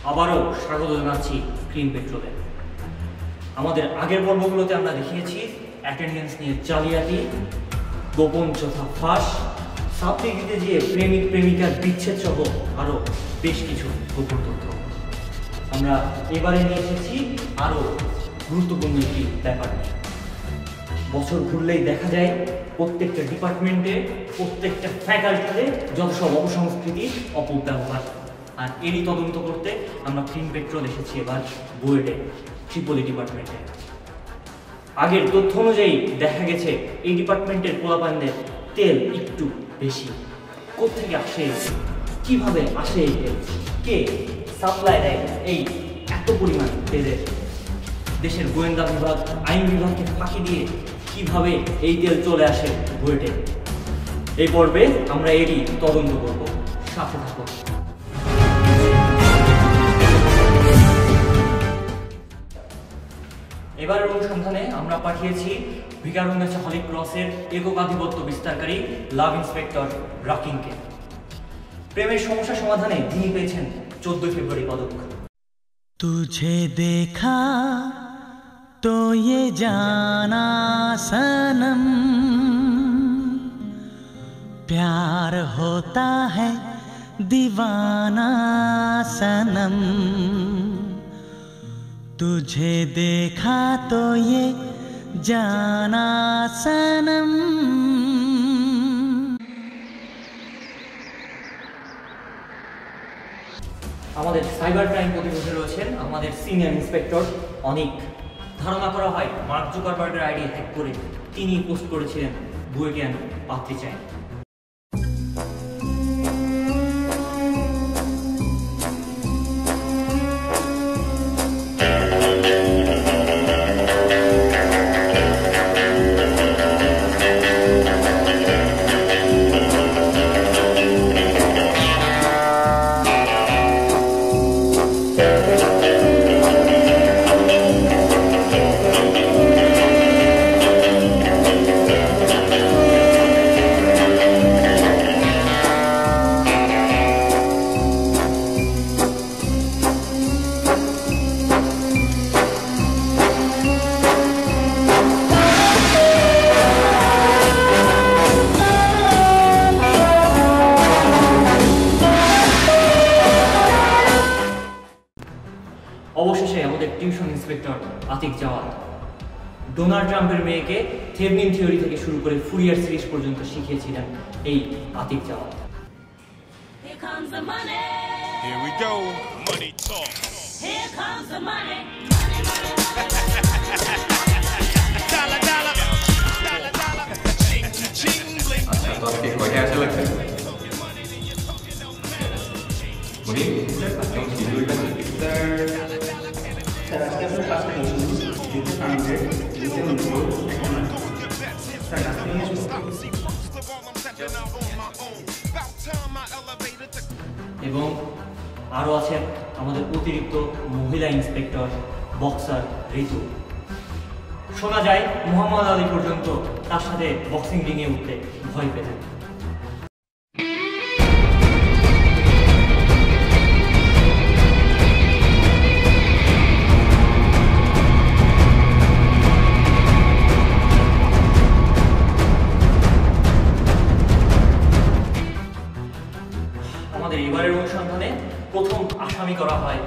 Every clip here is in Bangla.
আবারও স্বাগত জানাচ্ছি ক্রিম পেট্রোলে। আমাদের আগের পর্বগুলোতে আমরা দেখিয়েছি অ্যাটেন্ডেন্স নিয়ে জালিয়াতি, গোপন চোথা ফাঁস, সাপ্লি দিতে গিয়ে প্রেমিক প্রেমিকার বিচ্ছেদ সহ আরও বেশ কিছু গোপন তথ্য। আমরা এবারে নিয়ে এসেছি আরও গুরুত্বপূর্ণ একটি ব্যাপার। বছর ঘুরলেই দেখা যায় প্রত্যেকটা ডিপার্টমেন্টে, প্রত্যেকটা ফ্যাকাল্টিতে যত সব অপসংস্কৃতি, অপব্যবহার, আর এরই তদন্ত করতে আমরা ক্রিম পেট্রোল এসেছি এবার বুয়েটে, ট্রিপলি ডিপার্টমেন্টে। আগের তথ্য অনুযায়ী দেখা গেছে এই ডিপার্টমেন্টের পোলাপানদের তেল একটু বেশি। কোত্থেকে আসে, কিভাবে আসে এই তেল, কে সাপ্লাই দেয় এই এত পরিমাণ তেলের? দেশের গোয়েন্দা বিভাগ, আইন বিভাগকে ফাঁকি দিয়ে কিভাবে এই তেল চলে আসে বুয়েটে? এই পর্বে আমরা এরই তদন্ত করব, সাথে থাকুন। এবারের অনুসন্ধানে আমরা পাঠিয়েছি ভিকারুন্নেছা হলি ক্রসের একক আধিপত্য বিস্তারকারী লাভ ইন্সপেক্টর রাকিংকে। প্রেমের সমস্যা সমাধানে তিনি পেয়েছেন 14 ফেব্রুয়ারি পদক। तुझे देखा तो ये जाना सनम, प्यार होता है दीवाना सनम, तुझे देखा तो ये जाना सनम। আমাদের সাইবার ক্রাইম প্রতিরোধে রয়েছেন আমাদের সিনিয়র ইন্সপেক্টর অনিক। ধারণা করা হয় মার্ক জুকারবার্গের আইডি হ্যাক করে তিনি পোস্ট করেছিলেন বুয়েটিয়ান পাত্রী চাই। অবশেষে আমাদের tuition inspector Atiq Jawad Donald ট্রাম্পের মেয়েকে থেভনিন থিওরি থেকে শুরু করে ফুরিয়ার সিরিজ পর্যন্ত শিখিয়েছিলেন এই Atiq Jawad. Here comes the money. Here we go. Money talk. Here comes the money. Dollar, dollar. Dollar, dollar. Ching, ching, bling. अच्छा तो आपके कोई ऐसा लगता है मुझे क्यों शेड्यूल का सर आज के अपने पास में जितने काम है जितने उनको सर आज के এবং আরও আছেন আমাদের অতিরিক্ত মহিলা ইন্সপেক্টর বক্সার ঋতু। শোনা যায় মোহাম্মদ আলী পর্যন্ত তার সাথে বক্সিং রিংয়ে উঠতে ভয় পেতেন। আমাদের এবারের অনুসন্ধানে প্রথম আসামি করা হয়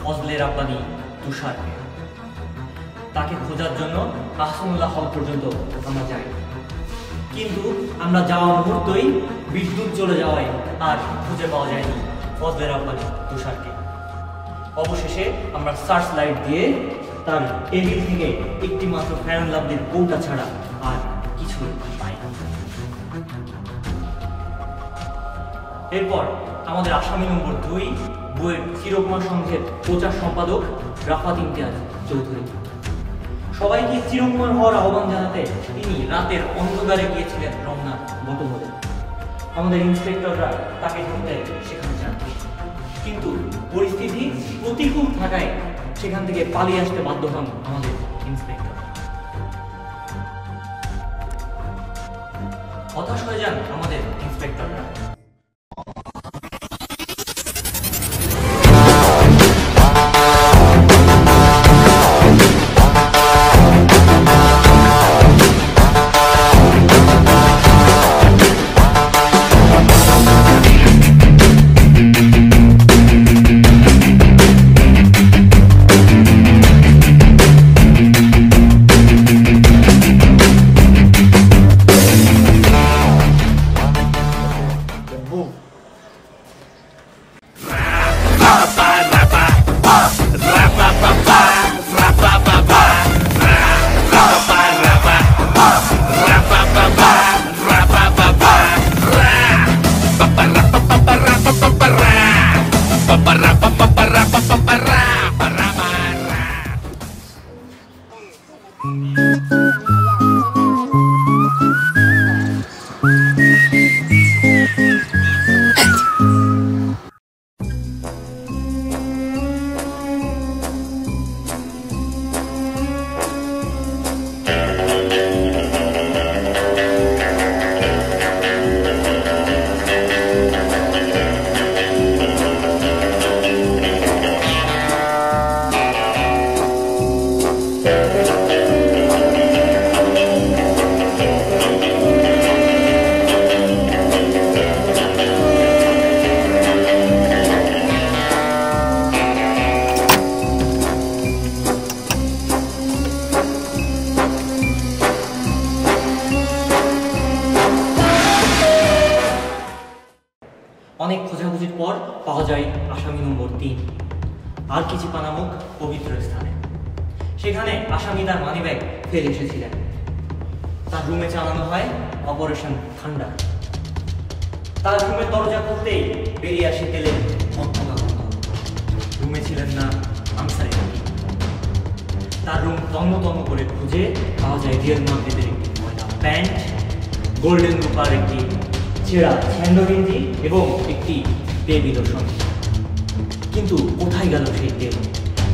ফজলে রাব্বানী তুষারকে। তাকে খোঁজার জন্য আহসানুল্লাহ হল পর্যন্ত আমরা যাই, কিন্তু আমরা যাওয়া মুহূর্তেই বিদ্যুৎ চলে যাওয়ায় আর খুঁজে পাওয়া যায়নি ফজলে রাব্বানী তুষারকে। অবশেষে আমরা সার্চ লাইট দিয়ে তার টেবিল থেকে একটি মাত্র ফ্যান লাভলির কৌটা ছাড়া আর কিছুই পাই না। এরপর আমাদের আসামি নম্বর 2 বুয়েট চিরকুমার সংঘের প্রচার সম্পাদক রাফাত ইমতিয়াজ চৌধুরী। সবাইকে চিরকুমার হওয়ার আহ্বান জানাতে তিনি রাতের অন্ধকারে গিয়েছিলেন রমনা বটমূলে। আমাদের ইন্সপেক্টররা তাকে ধরতে সেখানে যান, কিন্তু পরিস্থিতি প্রতিকূল থাকায় সেখান থেকে পালিয়ে আসতে বাধ্য হন আমাদের ইন্সপেক্টর। হতাশ হয়ে যান আমাদের ইন্সপেক্টররা। অনেক খোঁজাখুঁজির পর পাওয়া যায় আসামি নম্বর 3 আর কিছু নামক পবিত্র স্থানে। সেখানে আসামি তার মানিব্যাগ ফেলে এসেছিলেন। তার রুমে চালানো হয় অপারেশন ঠান্ডা। তার রুমের দরজা খুলতেই বেরিয়ে আসে তেলের মধ্যমা গন্ধ। রুমে ছিলেন না আনসারি। তার রুম তন্ন তন্ন করে খুঁজে পাওয়া যায় রিয়াল মাদ্রিদের একটি ময়লা প্যান্ট, গোল্ডেন রুপার একটি ছেঁড়া স্যান্ডো গেঞ্জি এবং একটি বেবি লোশন। কিন্তু কোথায় গেল সেই তেল?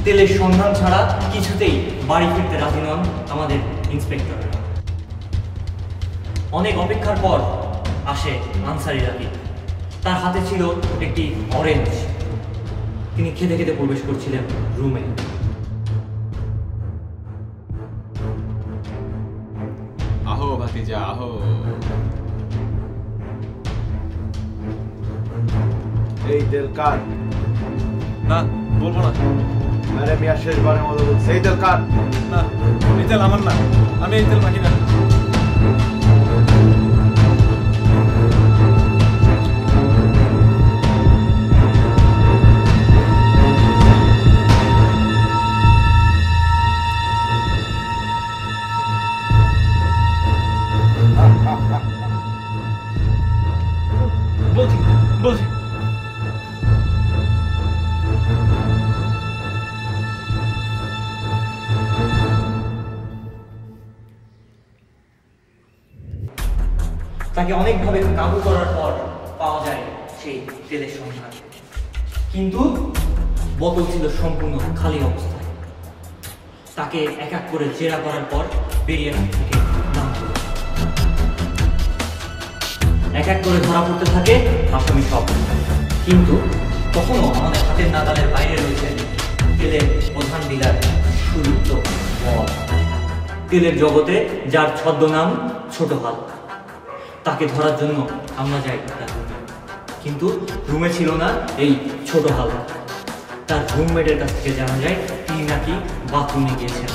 তেলের সন্ধান ছাড়া কিছুতেই বাড়ি ফিরতে রাজি নন আমাদের ইন্সপেক্টররা। অনেক অপেক্ষার পর আসে আনসারি রাকিব। তার হাতে ছিল একটি অরেঞ্জ। তিনি খেতে খেতে প্রবেশ করছিলেন রুমে। আহো ভাতিজা আহো। এই তেল কার? না বলবো না। আরে মিয়া শেষবারের মতো বলছি, এই তেল কার? না এই তেল আমার না, আমি এই তেল মাখি না। বলছি বলছি তাকে অনেকভাবে কাবু করার পর পাওয়া যায় সেই তেলের সন্ধান। কিন্তু বোতল ছিল সম্পূর্ণ খালি অবস্থায়। তাকে এক এক করে জেরা করার পর বেরিয়ে থেকে নাম হলো। এক এক করে ধরা পড়তে থাকে আসামি সব। কিন্তু তখনও আমাদের হাতের নাগালের বাইরে রয়েছেন তেলের প্রধান ডিলার সুদীপ্ত বল। তেলের জগতে যার ছদ্মনাম ছোট হাল। তাকে ধরার জন্য আমরা যাই তার রুমে। কিন্তু রুমে ছিল না এই ছোট হাল। তার রুমমেটের কাছ থেকে জানা যায় তিনি নাকি বাথরুমে গিয়েছেন।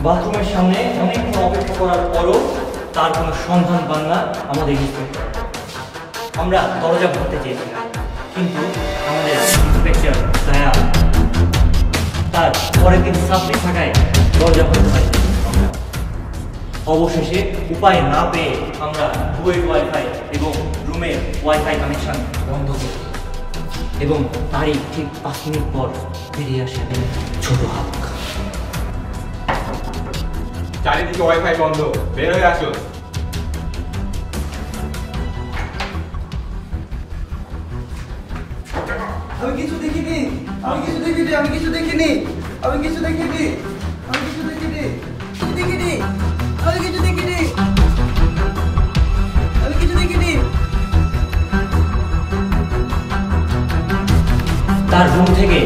বাথরুমের সামনে অনেকক্ষণ অপেক্ষা করার পরও তার কোনো সন্ধান পান না আমাদের ইন্সপেক্টর। আমরা দরজা ভাঙতে চেয়েছিলাম, কিন্তু আমাদের ইন্সপেক্টর দয়া তার পরের দিন সাপ্লি থাকায় দরজা ভাঙতে পারি। অবশেষে উপায় না পেয়ে আমরা বুয়েট ওয়াইফাই এবং রুমের ওয়াইফাই কানেকশন বন্ধ করি এবং তারই ঠিক 5 মিনিট পর বেরিয়ে আসে ছোট হাল। চারিদিকে ওয়াইফাই বন্ধ, বের হয়ে আসো। আমি কিছু দেখিনি, আমি কিছু দেখিনি, আমি কিছু দেখিনি, আমি কিছু দেখিনি, আমি কিছু দেখিনি, কিছু দেখিনি, আমি কিছু দেখিনি, আমি কিছু দেখিনি। তার রুম থেকে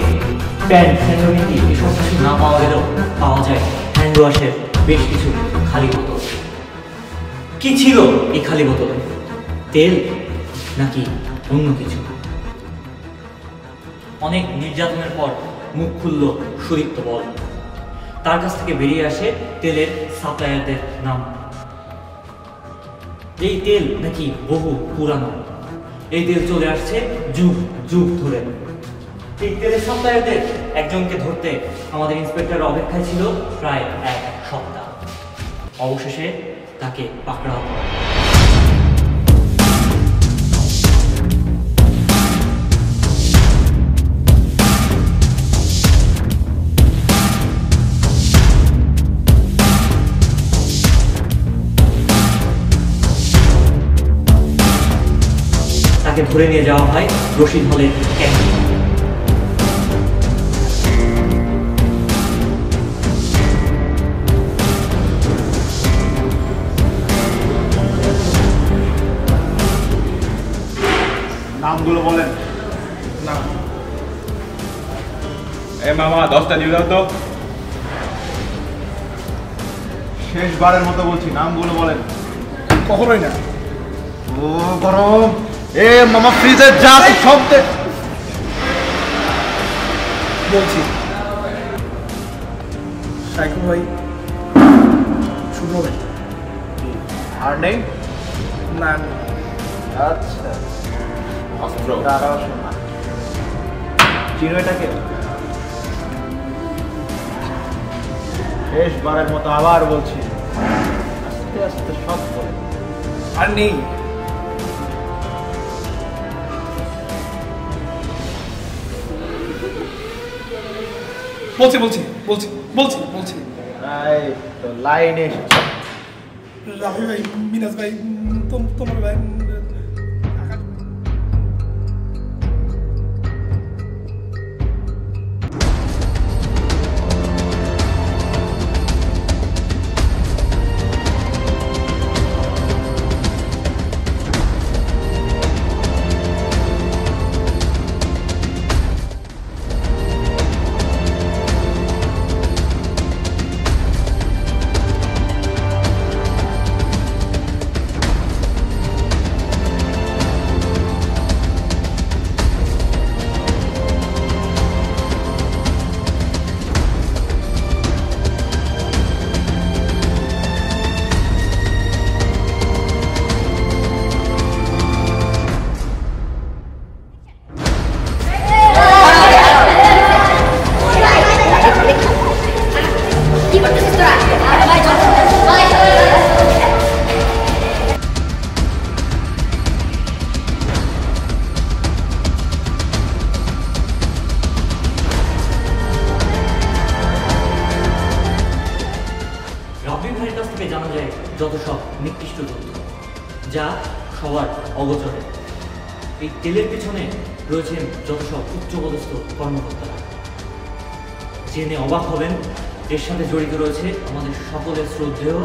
প্যান্ট, স্যান্ডো গেঞ্জি এসব কিছু না পাওয়া গেলেও পাওয়া যায় হ্যান্ড ওয়াশের বেশ কিছু খালি বোতল। কি ছিল এই খালি বোতলে? তেল নাকি অন্য কিছু? অনেক নির্যাতনের পর মুখ খুলল সুদীপ্ত বল। তার কাছ থেকে বেরিয়ে আসে তেলের সাপ্লায়ারদের নাম। এই তেল নাকি বহু পুরানো। এই তেল চলে আসছে যুগ যুগ ধরে। এই তেলের সাপ্লায়ারদের একজনকে ধরতে আমাদের ইন্সপেক্টর অপেক্ষায় ছিল প্রায় 1 সপ্তাহ। অবশেষে তাকে পাকড়াও হয়। তাকে ধরে নিয়ে যাওয়া হয় রশিদ হলের ক্যান্টিনে। নামগুলো বলেন। না এ মামা 10টা দিয়ে দাও তো। শেষবারের মতো বলছি, নামগুলো বলেন। কখনোই না। ও গরম। এ মামা ফ্রিজে যা সব বলছি সাইকো ভাই, শুভ ভাই। আর নেই? না আচ্ছা অস্ত্র। দাঁড়াও শোনা, চিনো এটাকে? শেষবারের মতো আবার বলছি, আস্তে আস্তে সব বলে। আর নেই। বলছি বলছি বলছি বলছি বলছি তো লাইনে এসেছে। রাফি ভাই, মিনাজ ভাই, তোমার ভাই, জানা যায় যত সব নিকৃষ্ট তথ্য যা সবার অগোচরে। এই তেলের পিছনে রয়েছেন যত সব উচ্চপদস্থ কর্মকর্তারা। জেনে অবাক হবেন এর সাথে জড়িত রয়েছে আমাদের সকলের শ্রদ্ধেয়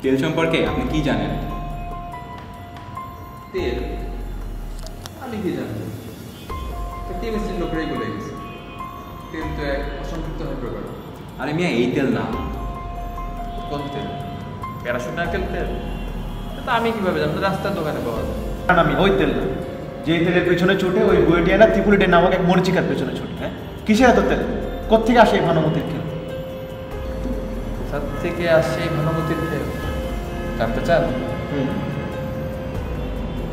তেল সম্পর্কে আপনি কি জানেন? তেল আমি কি জানি, কেমিস্ট্রির লোকেরাই বলে গেছে তেল তো এক অসম্পৃক্ত হাইড্রোকার্বন। আরে মিয়া, এই তেল না। কোন তেল? প্যারাশুট নারকেল তেল? তা আমি কিভাবে জানবো? রাস্তার দোকানে পাওয়া যায়। আমি ওই তেল না, যে তেলের পেছনে ছুটে ওই বুয়েটিয়ানা ত্রিপুলিটে নামক এক মরিচিকার পেছনে ছুটে। হ্যাঁ, কিসের এত তেল? কোথেকে আসে এই ভানুমতির তেল? তার থেকে আসে এই ভানুমতির তেল জানতে চান?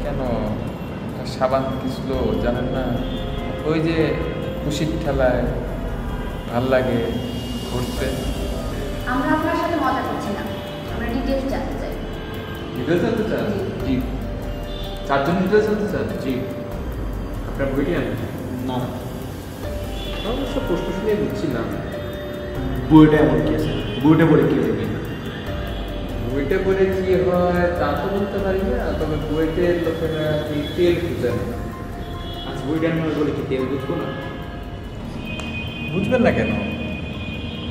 কেন সাবান কিসলো জানেন না? ওই যে খুশির ঠেলায় ভাল লাগে ঘুরতে। আমরা আপনার সাথে মজা করছি না, আমরা ডিটেইলস জানতে চাই। ডিটেইলস জানতে চান? জি। চারজন ডিটেইলস জানতে চান? জি। আপনার বইটি আনেন? না, অবশ্য প্রশ্ন শুনে বুঝছিলাম। বুয়েটে এমন কি আছে? বুয়েটে পড়ে কি হবে? বুয়েটে পড়ে কি হয় তা তো বলতে পারি না, তবে বুয়েটের লোকেরা এই তেল খুঁজেন। আচ্ছা, বুয়েটে আমরা বলে কি তেল বুঝবো না? বুঝবেন না কেন?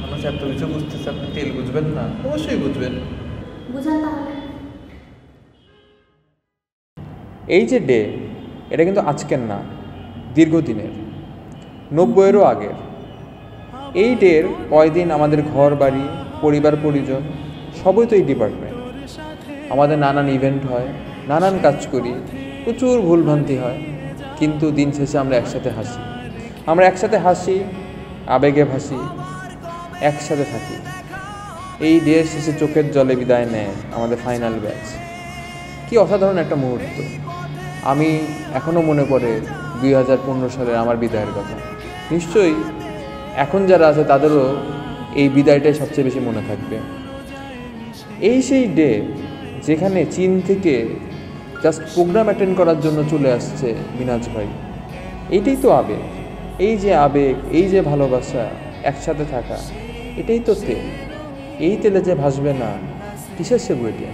মানুষ এত কিছু বুঝতেছে, আপনি তেল বুঝবেন না? অবশ্যই বুঝবেন। বুঝান তাহলে। এই যে ডে, এটা কিন্তু আজকের না, দীর্ঘদিনের, 90-এরও আগের। এই ডের কয়দিন আমাদের ঘর বাড়ি, পরিবার পরিজন সবই তো এই ডিপার্টমেন্ট। আমাদের নানান ইভেন্ট হয়, নানান কাজ করি, প্রচুর ভুলভ্রান্তি হয়, কিন্তু দিন শেষে আমরা একসাথে হাসি। আমরা একসাথে হাসি, আবেগে ভাসি, একসাথে থাকি। এই ডের শেষে চোখের জলে বিদায় নেয় আমাদের ফাইনাল ব্যাচ। কি অসাধারণ একটা মুহূর্ত। আমি এখনও মনে পড়ে 2015 সালের আমার বিদায়ের কথা। নিশ্চয়ই এখন যারা আছে তাদেরও এই বিদায়টাই সবচেয়ে বেশি মনে থাকবে। এই সেই ডে যেখানে চীন থেকে জাস্ট প্রোগ্রাম অ্যাটেন্ড করার জন্য চলে আসছে মিনাজ ভাই। এইটাই তো আবেগ, এই যে আবেগ, এই যে ভালোবাসা, একসাথে থাকা, এটাই তো তেল। এই তেলে যে ভাসবে না, কিসের সে বুয়েটিয়া?